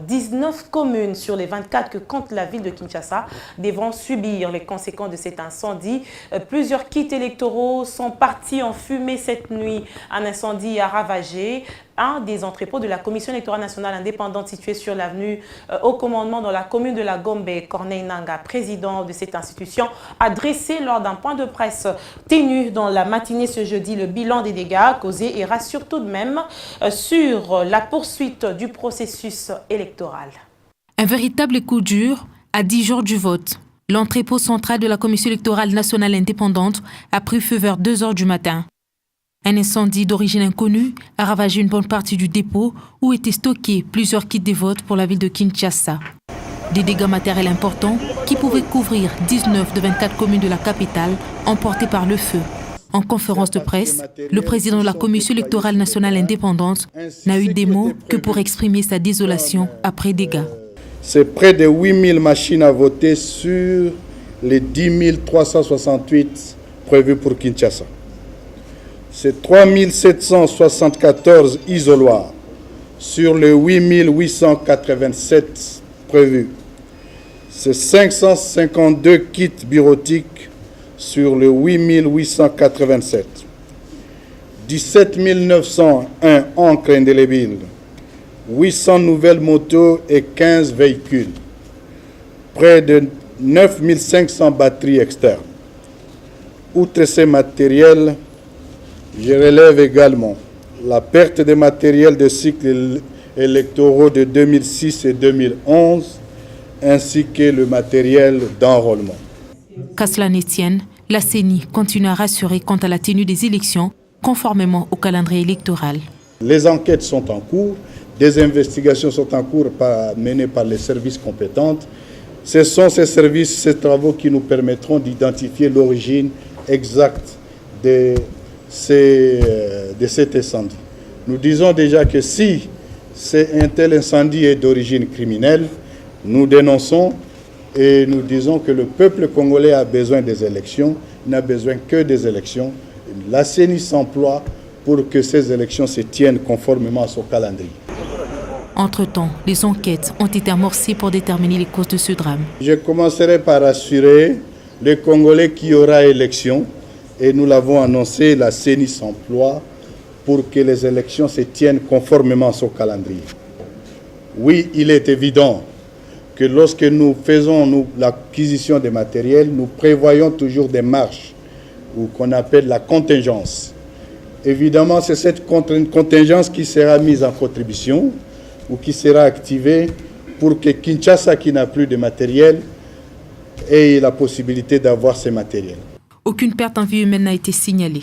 19 communes sur les 24 que compte la ville de Kinshasa devront subir les conséquences de cet incendie. Plusieurs kits électoraux sont partis en fumée cette nuit. Un incendie a ravagé un des entrepôts de la Commission électorale nationale indépendante située sur l'avenue au commandement dans la commune de la Gombe. Corneille Nanga, président de cette institution, a dressé lors d'un point de presse tenu dans la matinée ce jeudi le bilan des dégâts causés et rassure tout de même sur la poursuite du processus électoral. Un véritable coup dur à 10 jours du vote. L'entrepôt central de la Commission électorale nationale indépendante a pris feu vers 2 h du matin. Un incendie d'origine inconnue a ravagé une bonne partie du dépôt où étaient stockés plusieurs kits de vote pour la ville de Kinshasa. Des dégâts matériels importants qui pouvaient couvrir 19 de 24 communes de la capitale emportées par le feu. En conférence de presse, le président de la Commission électorale nationale indépendante n'a eu des mots que pour exprimer sa désolation après dégâts. C'est près de 8000 machines à voter sur les 10 368 prévus pour Kinshasa. C'est 3774 isoloirs sur les 8887 prévus. C'est 552 kits bureautiques sur les 8887. 17 901 encres indélébiles. 800 nouvelles motos et 15 véhicules. Près de 9500 batteries externes. Outre ces matériels, je relève également la perte de matériel de cycles électoraux de 2006 et 2011, ainsi que le matériel d'enrôlement. Qu'à cela ne tienne, la CENI continue à rassurer quant à la tenue des élections conformément au calendrier électoral. Les enquêtes sont en cours, des investigations sont en cours menées par les services compétents. Ce sont ces services, ces travaux qui nous permettront d'identifier l'origine exacte de cet incendie. Nous disons déjà que si un tel incendie est d'origine criminelle, nous dénonçons et nous disons que le peuple congolais a besoin des élections, n'a besoin que des élections. La CENI s'emploie pour que ces élections se tiennent conformément à son calendrier. Entre-temps, les enquêtes ont été amorcées pour déterminer les causes de ce drame. Je commencerai par assurer les Congolais qu'il y aura élection. Et nous l'avons annoncé, la CENI s'emploie pour que les élections se tiennent conformément à son calendrier. Oui, il est évident que lorsque nous faisons l'acquisition des matériels, nous prévoyons toujours des marches ou qu'on appelle la contingence. Évidemment, c'est cette contingence qui sera mise en contribution ou qui sera activée pour que Kinshasa, qui n'a plus de matériel, ait la possibilité d'avoir ces matériels. Aucune perte en vie humaine n'a été signalée.